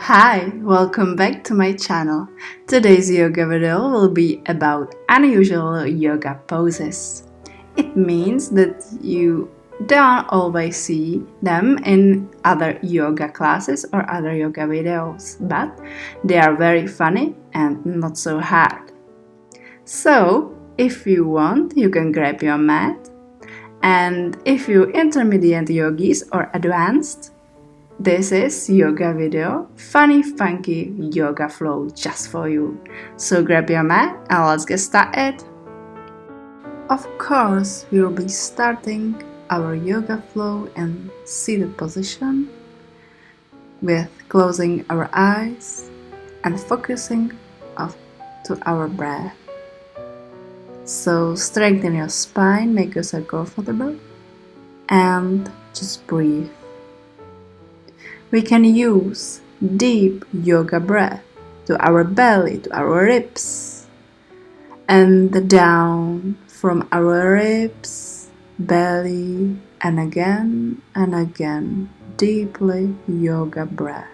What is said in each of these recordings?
Hi, welcome back to my channel. Today's yoga video will be about unusual yoga poses. It means that you don't always see them in other yoga classes or other yoga videos, but they are very funny and not so hard. So, if you want, you can grab your mat, and if you're intermediate yogis or advanced, this is yoga video, funny funky yoga flow just for you. So grab your mat and let's get started. Of course, we will be starting our yoga flow in seated position with closing our eyes and focusing to our breath. So strengthen your spine, make yourself comfortable and just breathe. We can use deep yoga breath to our belly, to our ribs, and down from our ribs, belly, and again, deeply yoga breath.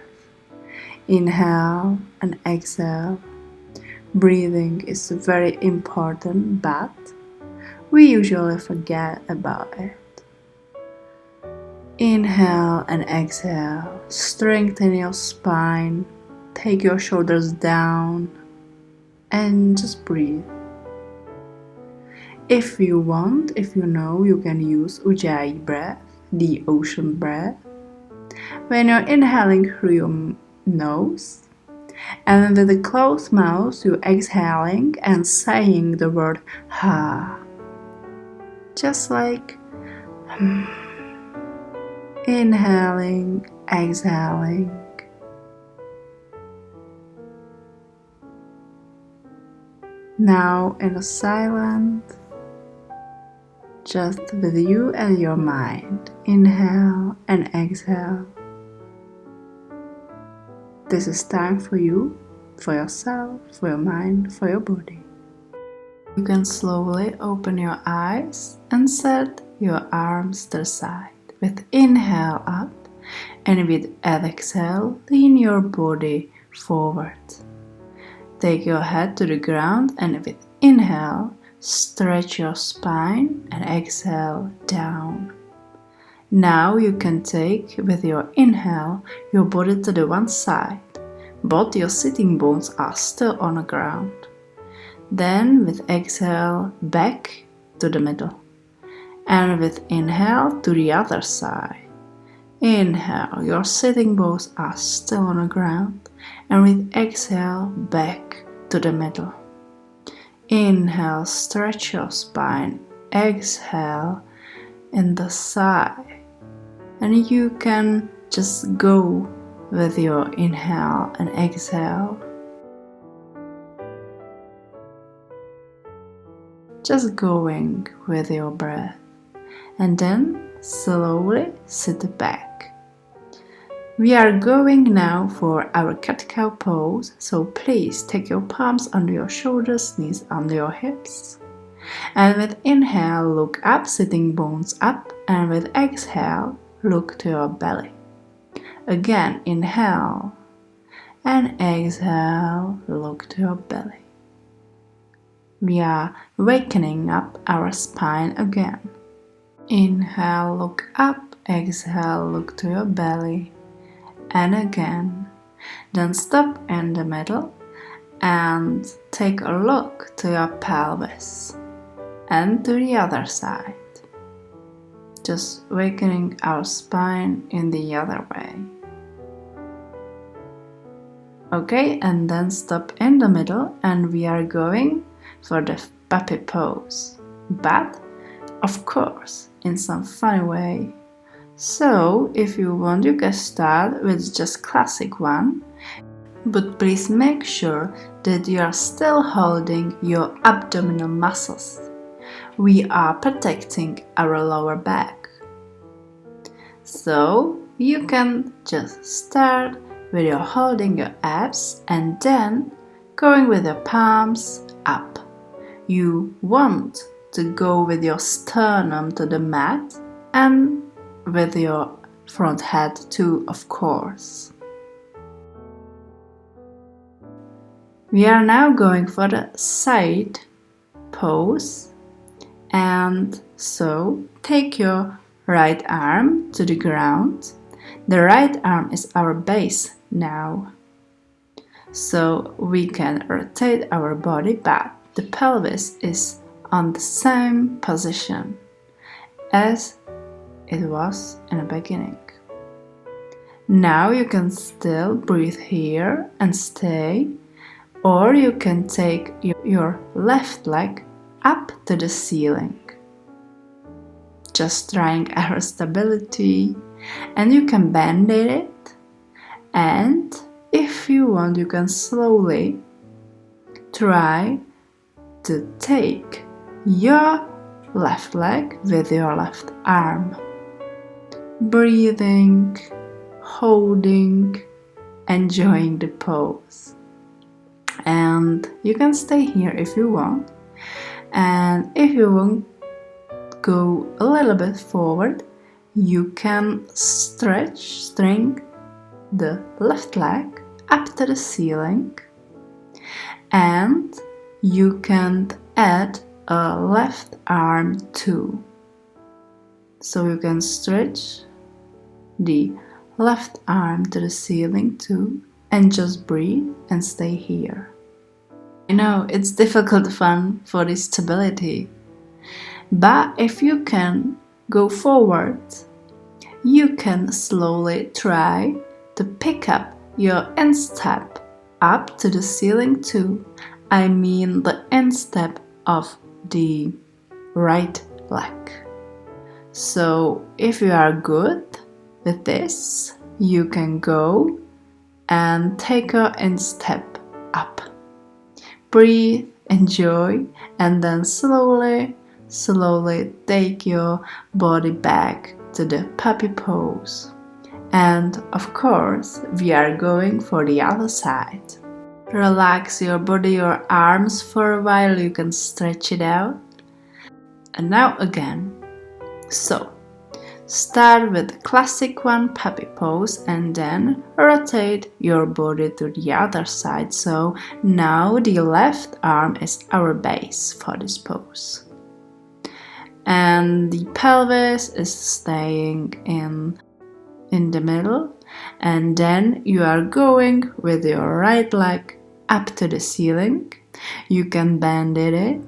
Inhale and exhale. Breathing is very important, but we usually forget about it. Inhale and exhale, strengthen your spine, take your shoulders down and just breathe. If you want, if you know, you can use Ujjayi breath, the ocean breath. When you're inhaling through your nose and with a closed mouth you're exhaling and saying the word Ha, just like inhaling, exhaling. Now in a silent, just with you and your mind, inhale and exhale. This is time for you, for yourself, for your mind, for your body. You can slowly open your eyes and set your arms to the side. With inhale up and with exhale, lean your body forward. Take your head to the ground and with inhale, stretch your spine and exhale down. Now you can take with your inhale your body to the one side, but your sitting bones are still on the ground. Then with exhale, back to the middle. And with inhale to the other side. Inhale, your sitting bones are still on the ground. And with exhale, back to the middle. Inhale, stretch your spine. Exhale, in the side. And you can just go with your inhale and exhale. Just going with your breath. And then slowly sit back. We are going now for our cat-cow pose, so please take your palms under your shoulders, knees under your hips. And with inhale, look up, sitting bones up, and with exhale, look to your belly. Again, inhale, and exhale, look to your belly. We are wakening up our spine again. Inhale, look up, exhale, look to your belly, and again. Then stop in the middle and take a look to your pelvis and to the other side. Just wakening our spine in the other way. Okay, and then stop in the middle and we are going for the puppy pose. But of course, in some funny way. So, if you want, you can start with just classic one, but please make sure that you are still holding your abdominal muscles. We are protecting our lower back. So, you can just start with your holding your abs and then going with your palms up. You want to go with your sternum to the mat and with your front head too, of course. We are now going for the side pose, and so take your right arm to the ground. The right arm is our base now, so we can rotate our body, but the pelvis is on the same position as it was in the beginning. Now you can still breathe here and stay, or you can take your left leg up to the ceiling, just trying our stability, and you can bend it, and if you want you can slowly try to take your left leg with your left arm, breathing, holding, enjoying the pose. And you can stay here if you want, and if you want go a little bit forward, you can string the left leg up to the ceiling, and you can add a left arm too. So you can stretch the left arm to the ceiling too, and just breathe and stay here. I know it's difficult fun for this stability, but if you can go forward, you can slowly try to pick up your instep up to the ceiling too. I mean the instep of the right leg. So if you are good with this, you can go and take your instep up. Breathe, enjoy, and then slowly take your body back to the puppy pose. And of course, we are going for the other side. Relax your body, your arms for a while, you can stretch it out. And now again. So, start with the classic one, puppy pose, and then rotate your body to the other side. So now the left arm is our base for this pose. And the pelvis is staying in the middle, and then you are going with your right leg up to the ceiling. You can bend it,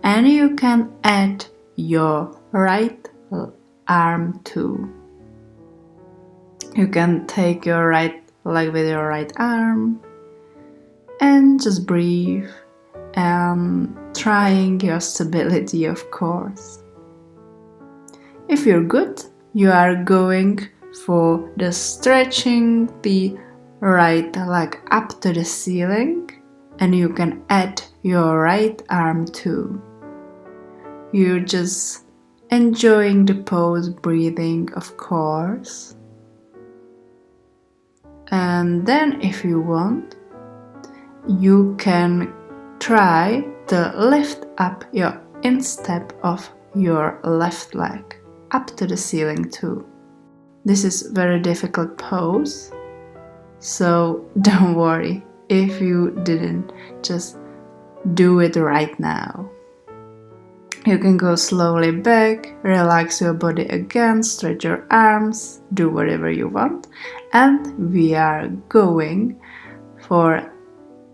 and you can add your right arm too. You can take your right leg with your right arm and just breathe and trying your stability, of course. If you're good, you are going for the stretching the right leg up to the ceiling, and you can add your right arm too. You're just enjoying the pose, breathing, of course. And then if you want, you can try to lift up your instep of your left leg up to the ceiling too. This is very difficult pose, so don't worry if you didn't just do it right now. You can go slowly back, relax your body again, stretch your arms, do whatever you want, and we are going for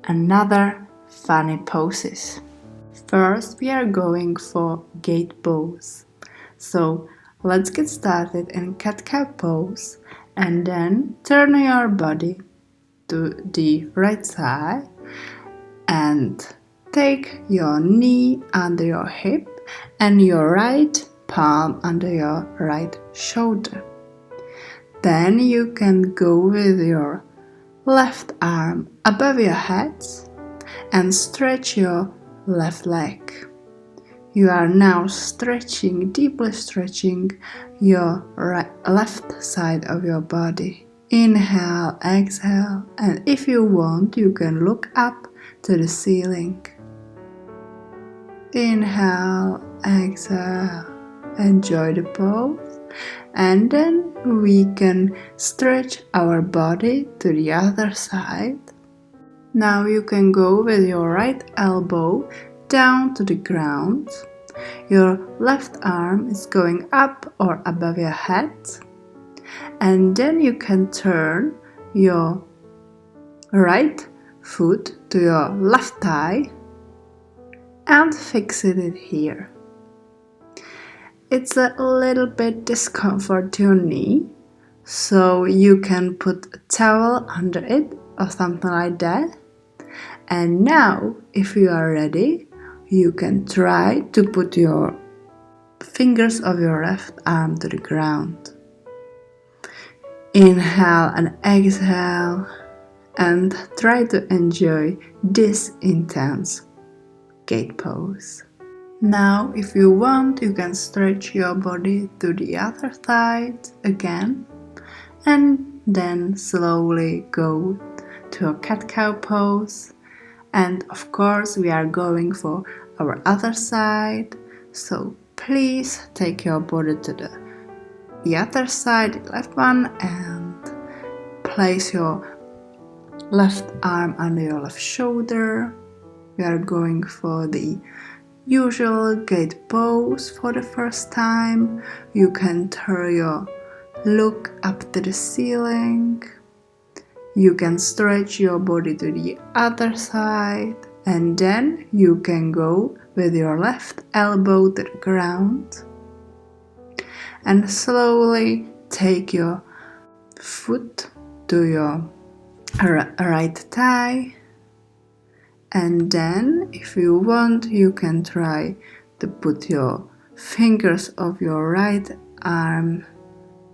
another funny poses. First, we are going for gate pose. So let's get started in cat-cow pose, and then turn your body to the right side and take your knee under your hip and your right palm under your right shoulder. Then you can go with your left arm above your head and stretch your left leg. You are now deeply stretching your left side of your body. Inhale, exhale, and if you want, you can look up to the ceiling. Inhale, exhale, enjoy the pose, and then we can stretch our body to the other side. Now you can go with your right elbow down to the ground. Your left arm is going up or above your head. And then you can turn your right foot to your left thigh and fix it here. It's a little bit discomfort to your knee, so you can put a towel under it or something like that. And now, if you are ready, you can try to put your fingers of your left arm to the ground. Inhale and exhale, and try to enjoy this intense gate pose. Now, if you want, you can stretch your body to the other side again, and then slowly go to a cat-cow pose. And of course, we are going for our other side, so please take your body to the other side, the left one, and place your left arm under your left shoulder. We are going for the usual gate pose for the first time. You can turn your look up to the ceiling. You can stretch your body to the other side, and then you can go with your left elbow to the ground and slowly take your foot to your right thigh. And then, if you want, you can try to put your fingers of your right arm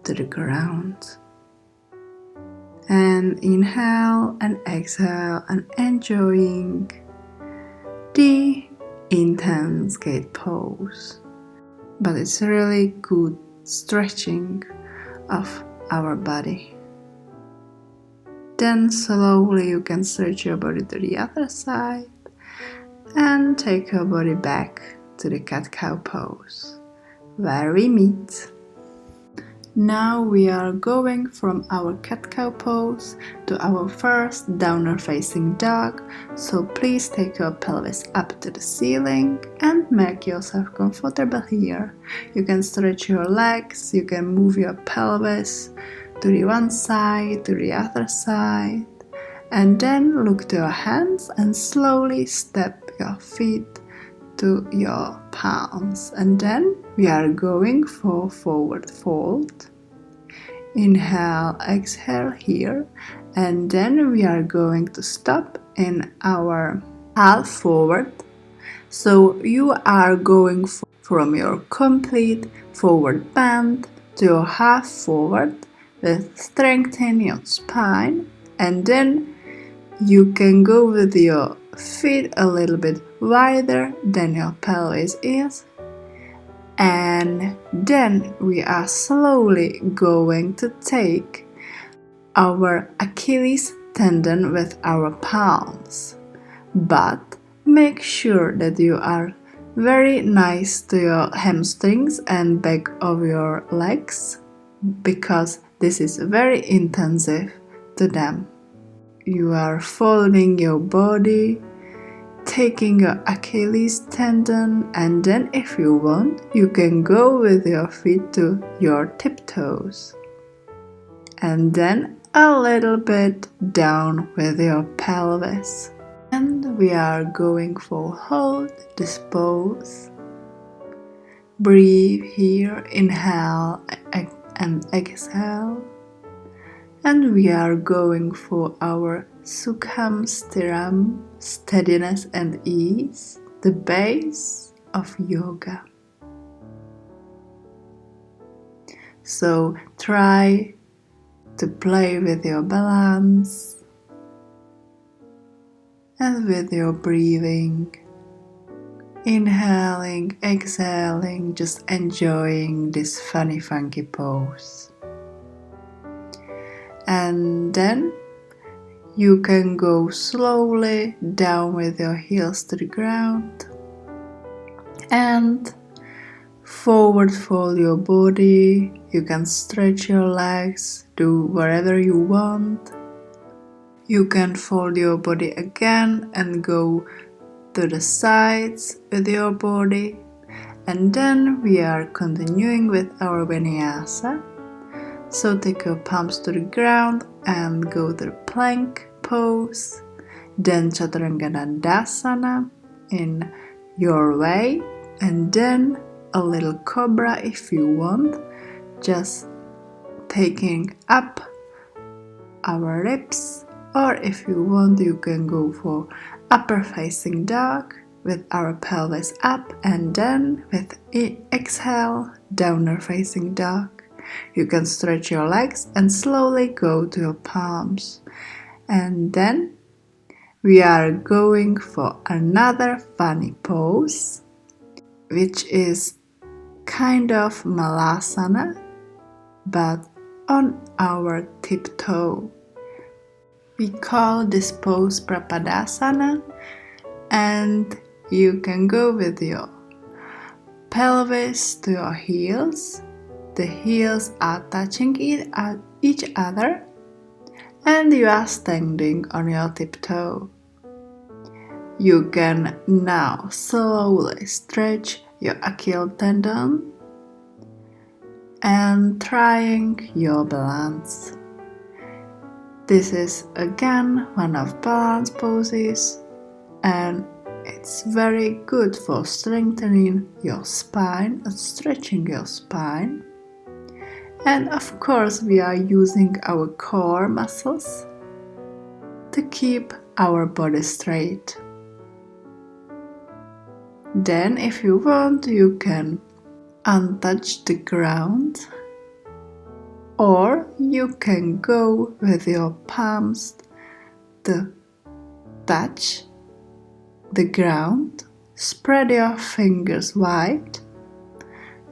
to the ground. And inhale and exhale and enjoying the intense gate pose. But it's really good stretching of our body. Then slowly you can stretch your body to the other side and take your body back to the cat-cow pose where we meet. Now we are going from our cat-cow pose to our first downward facing dog, so please take your pelvis up to the ceiling and make yourself comfortable here. You can stretch your legs, you can move your pelvis to the one side, to the other side, and then look to your hands and slowly step your feet to your palms. And then we are going for forward fold. Inhale, exhale here, and then we are going to stop in our half forward. So you are going from your complete forward bend to your half forward with strengthening your spine, and then you can go with your feet a little bit wider than your pelvis is, and then we are slowly going to take our Achilles tendon with our palms, but make sure that you are very nice to your hamstrings and back of your legs, because this is very intensive to them. You are folding your body, taking your Achilles tendon, and then if you want, you can go with your feet to your tiptoes. And then a little bit down with your pelvis. And we are going for hold this pose. Breathe here, inhale and exhale. And we are going for our Sukham Stiram, steadiness and ease, the base of yoga. So try to play with your balance and with your breathing. Inhaling, exhaling, just enjoying this funny funky pose. And then you can go slowly down with your heels to the ground and forward fold your body. You can stretch your legs, do whatever you want. You can fold your body again and go to the sides with your body. And then we are continuing with our vinyasa. So take your palms to the ground and go to the plank pose. Then Chaturanga in your way. And then a little cobra if you want. Just taking up our ribs. Or if you want, you can go for upper facing dog with our pelvis up, and then with exhale, downward facing dog. You can stretch your legs and slowly go to your palms. And then we are going for another funny pose, which is kind of Malasana, but on our tiptoe. We call this pose Prapadasana, and you can go with your pelvis to your heels. The heels are touching each other, and you are standing on your tiptoe. You can now slowly stretch your Achilles tendon and trying your balance. This is again one of balance poses, and it's very good for strengthening your spine and stretching your spine. And of course we are using our core muscles to keep our body straight. Then if you want, you can untouch the ground, or you can go with your palms to touch the ground, spread your fingers wide,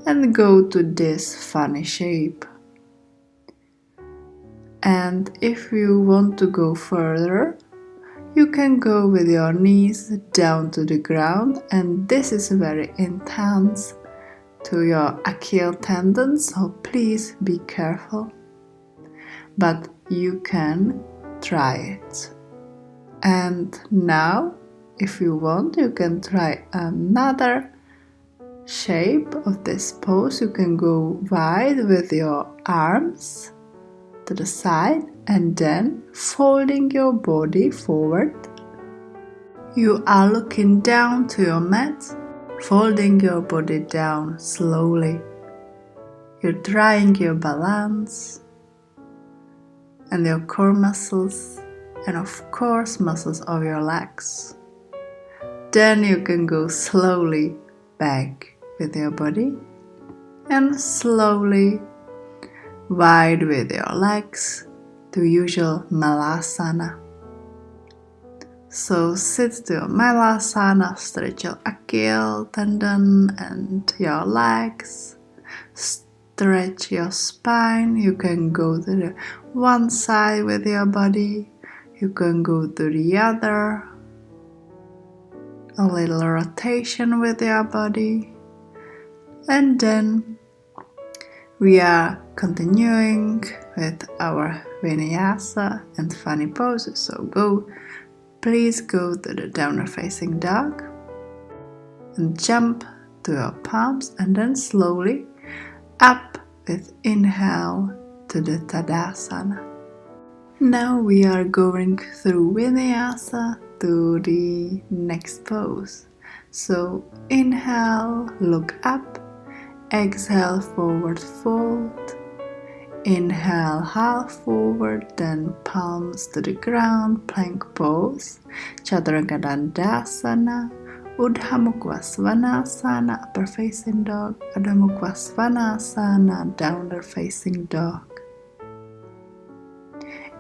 and go to this funny shape. And if you want to go further, you can go with your knees down to the ground, and this is very intense to your Achilles tendon, so please be careful. But you can try it. And now, if you want, you can try another shape of this pose. You can go wide with your arms to the side and then folding your body forward. You are looking down to your mat, folding your body down slowly. You're trying your balance and your core muscles, and of course muscles of your legs. Then you can go slowly back with your body and slowly wide with your legs to usual Malasana. So sit to your Malasana, stretch your Achilles tendon and your legs, stretch your spine. You can go to the one side with your body, you can go to the other, a little rotation with your body, and then we are continuing with our vinyasa and funny poses. So please go to the downward facing dog and jump to your palms, and then slowly up with inhale to the Tadasana. Now we are going through vinyasa to the next pose. So inhale, look up, exhale, forward fold, inhale, half forward, then palms to the ground, plank pose, Chandrachapasana, Urdhva Tarasana, upper facing dog, Urdhva Tarasana, downward facing dog.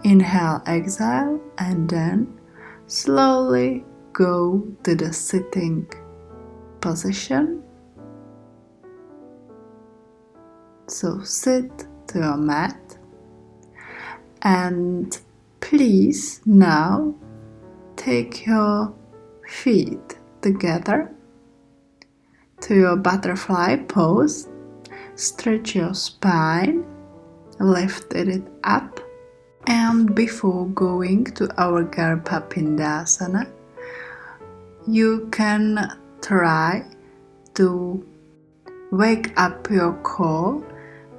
Inhale, exhale, and then slowly go to the sitting position. So sit to your mat, and please now take your feet together to your butterfly pose. Stretch your spine, lift it up, And before going to our Garudasana, you can try to wake up your core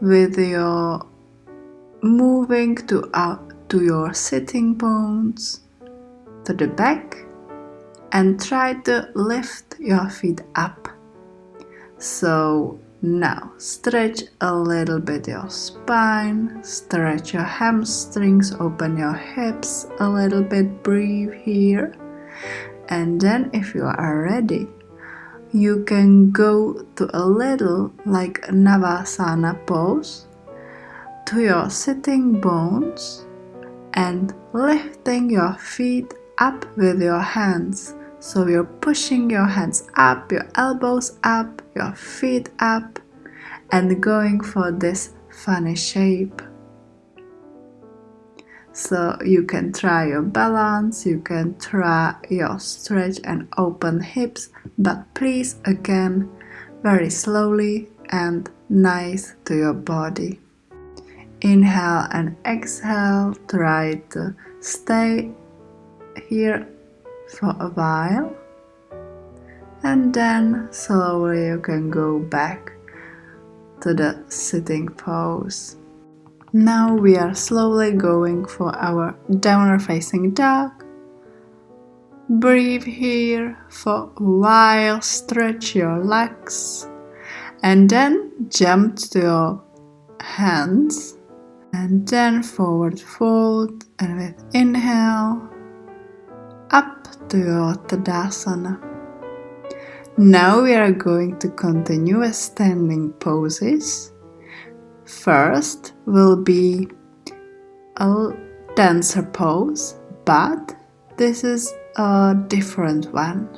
with your moving to your sitting bones, to the back, and try to lift your feet up. So now stretch a little bit your spine, stretch your hamstrings, open your hips a little bit, breathe here. And then if you are ready, you can go to a little like Navasana Pose, to your sitting bones and lifting your feet up with your hands. So you're pushing your hands up, your elbows up, your feet up, and going for this funny shape. So you can try your balance, you can try your stretch and open hips, but please again, very slowly and nice to your body. Inhale and exhale, try to stay here for a while, and then slowly you can go back to the sitting pose. Now we are slowly going for our downward facing dog. Breathe here for a while, stretch your legs, and then jump to your hands, and then forward fold, and with inhale, up to your Tadasana. Now we are going to continue with standing poses. First will be a dancer pose, but this is a different one.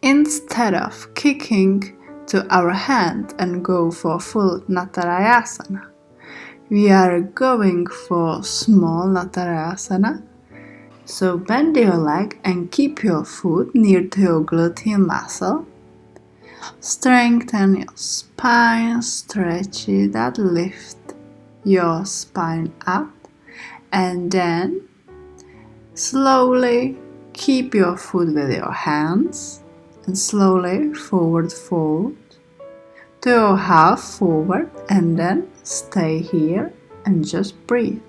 Instead of kicking to our hand and go for full Natarajasana, we are going for small Natarajasana. So bend your leg and keep your foot near to your gluteal muscle. Strengthen your spine, stretch it out, lift your spine up, and then slowly keep your foot with your hands and slowly forward fold to your half forward, and then stay here and just breathe.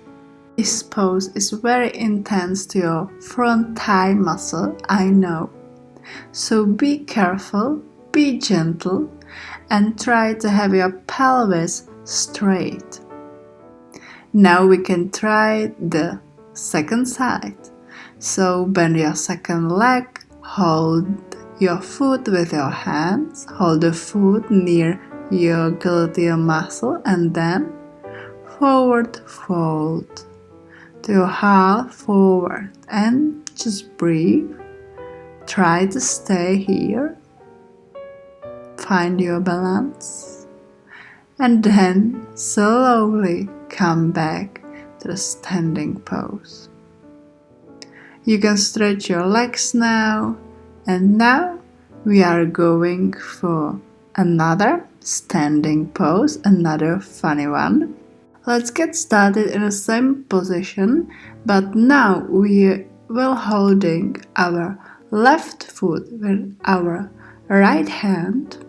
This pose is very intense to your front thigh muscle, I know. So be careful, be gentle, and try to have your pelvis straight. Now we can try the second side. So bend your second leg, hold your foot with your hands, hold the foot near your gluteal muscle, and then forward fold to your half forward, and just breathe. Try to stay here, find your balance, and then slowly come back to the standing pose. You can stretch your legs now, and now we are going for another standing pose, another funny one. Let's get started in the same position, but now we will holding our left foot with our right hand,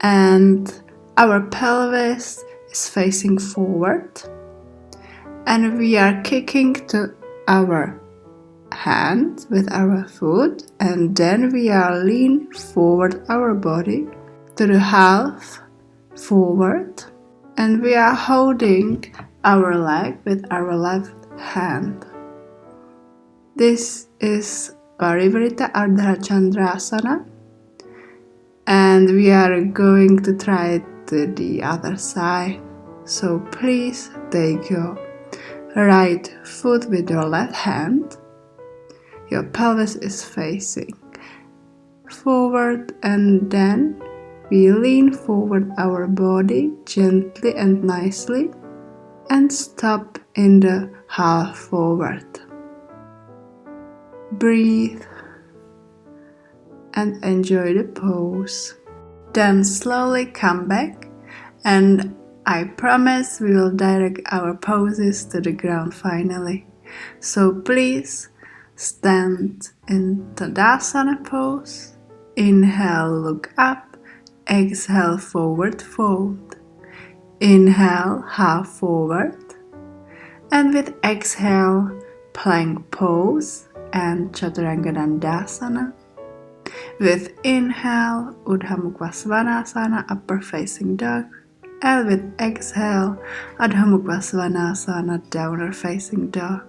and our pelvis is facing forward, and we are kicking to our hand with our foot, and then we are lean forward our body to the half forward, and we are holding our leg with our left hand. This is Parivritta Ardha Chandrachapasana, and we are going to try it to the other side. So please take your right foot with your left hand. Your pelvis is facing forward, and then we lean forward our body gently and nicely and stop in the half forward. Breathe and enjoy the pose. Then slowly come back and I promise we will direct our poses to the ground finally. So please stand in Tadasana pose. Inhale, look up. Exhale, forward fold. Inhale, half forward. And with exhale, plank pose and Chaturanga. With inhale, Urdhva Tarasana, upper facing dog. And with exhale, Urdhva Tarasana, downward facing dog.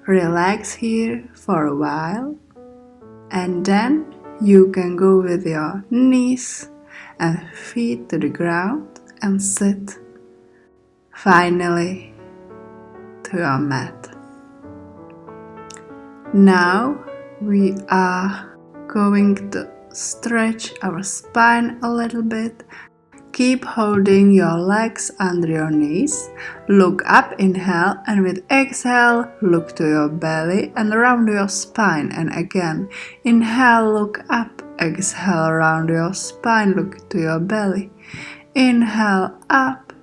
Relax here for a while. And then you can go with your knees and feet to the ground and sit finally to your mat. Now we are going to stretch our spine a little bit. Keep holding your legs under your knees. Look up, inhale, and with exhale, look to your belly and around your spine. And again, inhale, look up, exhale, around your spine, look to your belly. Inhale, up,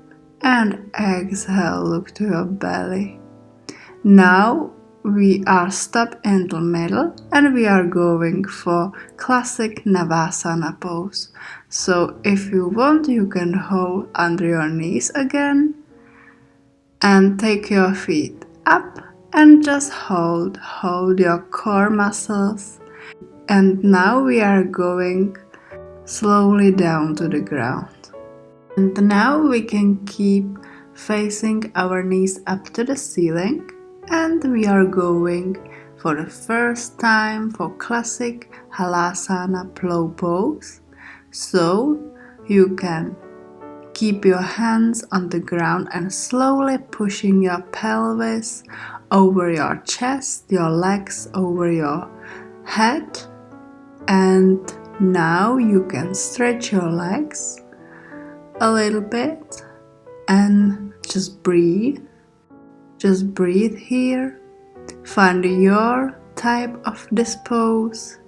and exhale, look to your belly. Now we are stopped in the middle and we are going for classic Navasana pose. So if you want, you can hold under your knees again and take your feet up and just hold your core muscles. And now we are going slowly down to the ground. And now we can keep facing our knees up to the ceiling. And we are going for the first time for classic Halasana Plow pose. So you can keep your hands on the ground and slowly pushing your pelvis over your chest, your legs over your head. And now you can stretch your legs a little bit and just breathe. Just breathe here, find your type of this pose,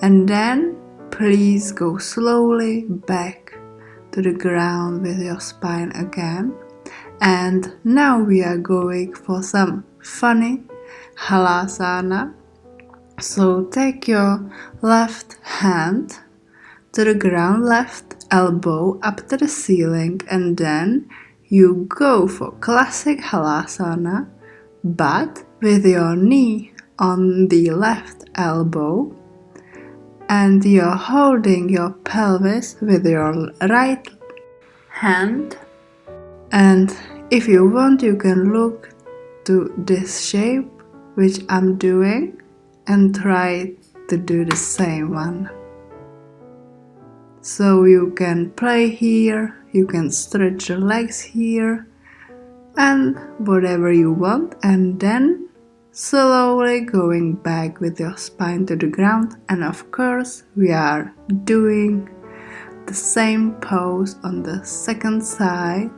and then please go slowly back to the ground with your spine again. And now we are going for some funny Halasana. So take your left hand to the ground, left elbow up to the ceiling, and then you go for classic Halasana, but with your knee on the left elbow, and you're holding your pelvis with your right hand. And if you want, you can look to this shape which I'm doing and try to do the same one. So you can play here, you can stretch your legs here and whatever you want, and then slowly going back with your spine to the ground. And of course we are doing the same pose on the second side.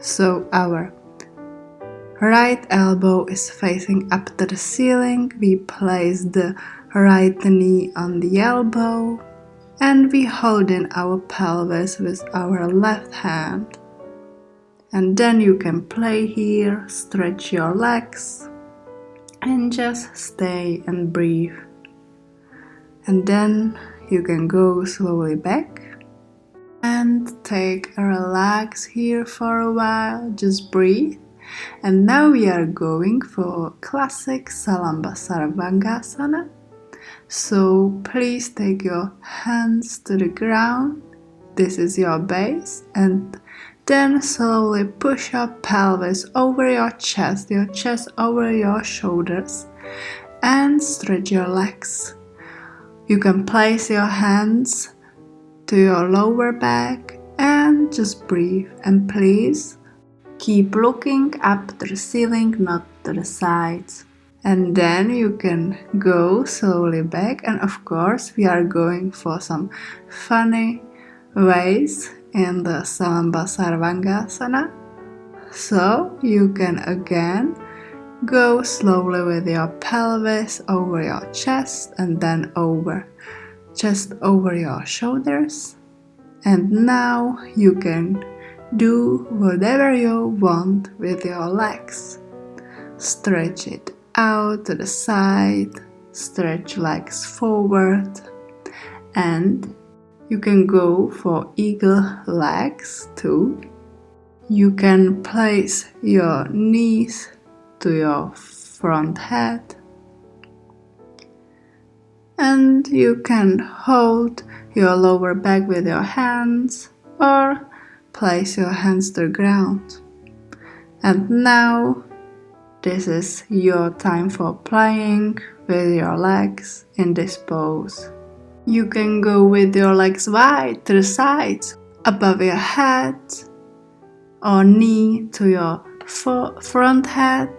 So our right elbow is facing up to the ceiling, we place the right knee on the elbow, and we hold in our pelvis with our left hand. And then you can play here, stretch your legs, and just stay and breathe. And then you can go slowly back and take a relax here for a while, just breathe. And now we are going for classic Salam Basarvangasana. So please take your hands to the ground, this is your base, and then slowly push your pelvis over your chest over your shoulders, and stretch your legs. You can place your hands to your lower back and just breathe, and please keep looking up to the ceiling, not to the sides. And then you can go slowly back, and of course we are going for some funny ways in the Samba Sarvangasana. So you can again go slowly with your pelvis over your chest and then over your shoulders. And now you can Do whatever you want with your legs. Stretch it out to the side, stretch legs forward, and you can go for eagle legs too. You can place your knees to your front head, and you can hold your lower back with your hands or place your hands to the ground. And now this is your time for playing with your legs in this pose. You can go with your legs wide to the sides, above your head, or knee to your front head,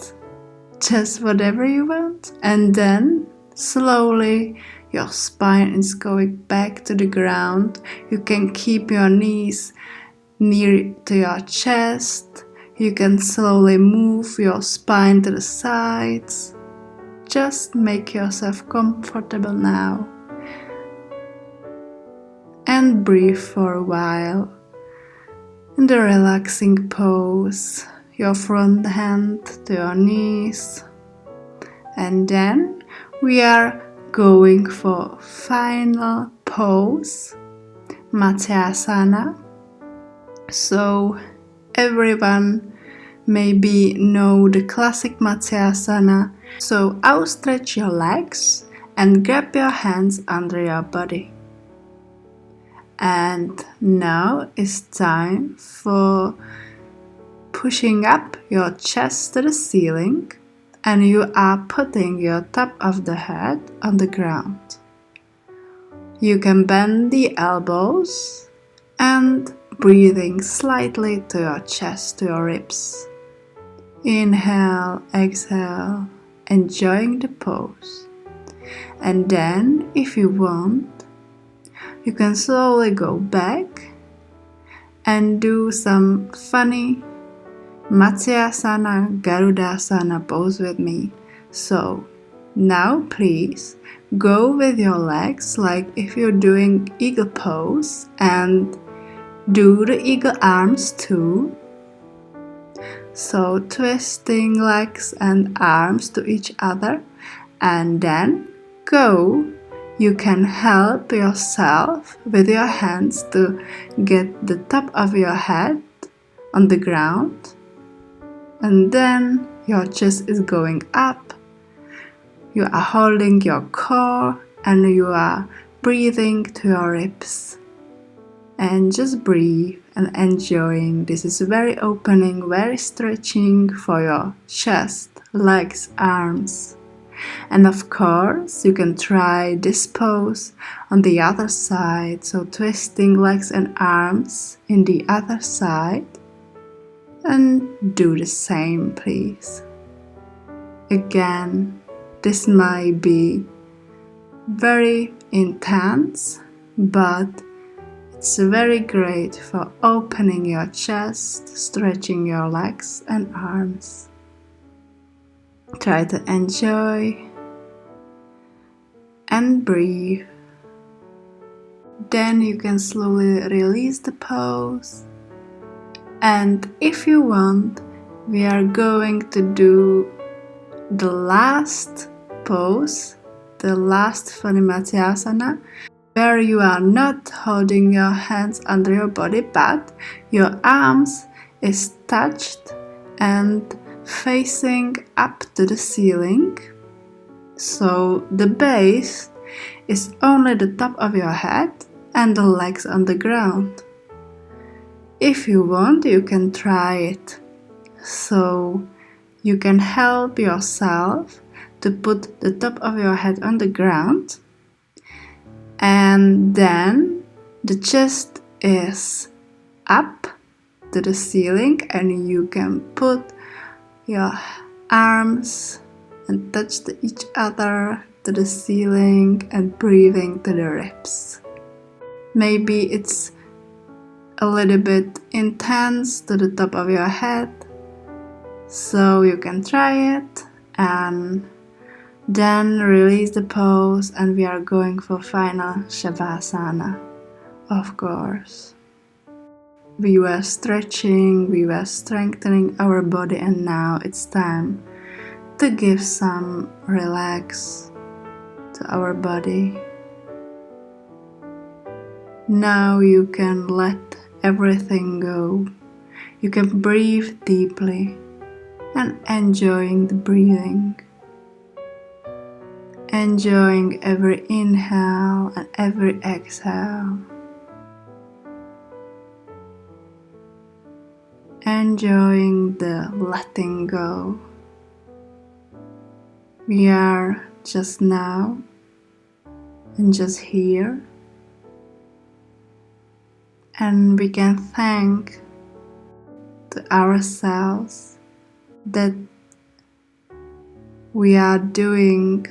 just whatever you want. And then slowly your spine is going back to the ground. You can keep your knees near to your chest. You can slowly move your spine to the sides. Just make yourself comfortable now. And breathe for a while in the relaxing pose. Your front hand to your knees. And then we are going for final pose, Matiasana. So everyone maybe know the classic Matiasana. So outstretch your legs and grab your hands under your body. And now it's time for pushing up your chest to the ceiling, and you are putting your top of the head on the ground. You can bend the elbows and breathing slightly to your chest, to your ribs. Inhale, exhale, enjoying the pose. And then, if you want, you can slowly go back and do some funny Matiasana, Garudasana pose with me. So now please go with your legs like if you're doing eagle pose, and do the eagle arms too. So twisting legs and arms to each other, and then go. You can help yourself with your hands to get the top of your head on the ground, and then your chest is going up. You are holding your core and you are breathing to your ribs. And just breathe and enjoying. This is very opening, very stretching for your chest, legs, arms. And of course, you can try this pose on the other side, so twisting legs and arms in the other side, and do the same, please. Again, this might be very intense, but it's very great for opening your chest, stretching your legs and arms. Try to enjoy and breathe. Then you can slowly release the pose. And if you want, we are going to do the last pose, the last funny Matiasana, where you are not holding your hands under your body, but your arms is touched and facing up to the ceiling. So the base is only the top of your head and the legs on the ground. If you want, you can try it. So you can help yourself to put the top of your head on the ground, and then the chest is up to the ceiling, and you can put your arms and touch each other to the ceiling and breathing to the ribs. Maybe it's a little bit intense to the top of your head, so you can try it and then release the pose, and we are going for final Shavasana, of course. We were stretching, we were strengthening our body, and now it's time to give some relax to our body. Now you can let everything go. You can breathe deeply and enjoying the breathing. Enjoying every inhale and every exhale. Enjoying the letting go. We are just now and just here, and we can thank to ourselves that we are doing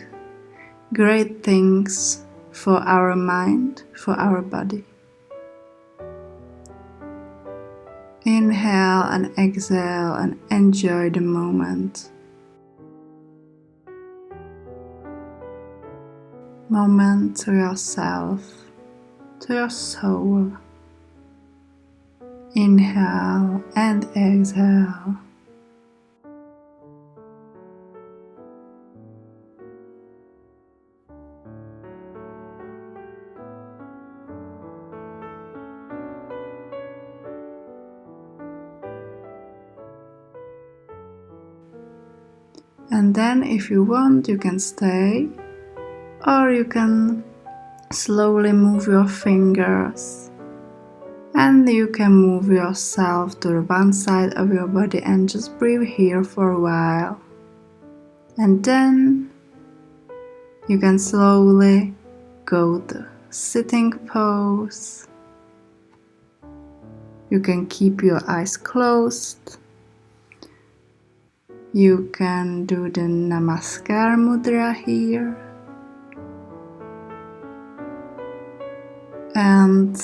great things for our mind, for our body. Inhale and exhale and enjoy the moment. Moment to yourself, to your soul. Inhale and exhale. And then if you want, you can stay, or you can slowly move your fingers, and you can move yourself to one side of your body and just breathe here for a while. And then you can slowly go to sitting pose. You can keep your eyes closed. You can do the Namaskar Mudra here. And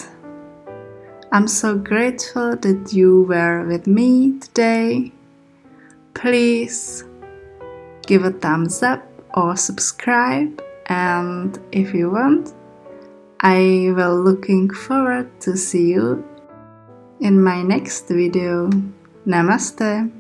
I'm so grateful that you were with me today. Please give a thumbs up or subscribe, and if you want, I will looking forward to see you in my next video. Namaste.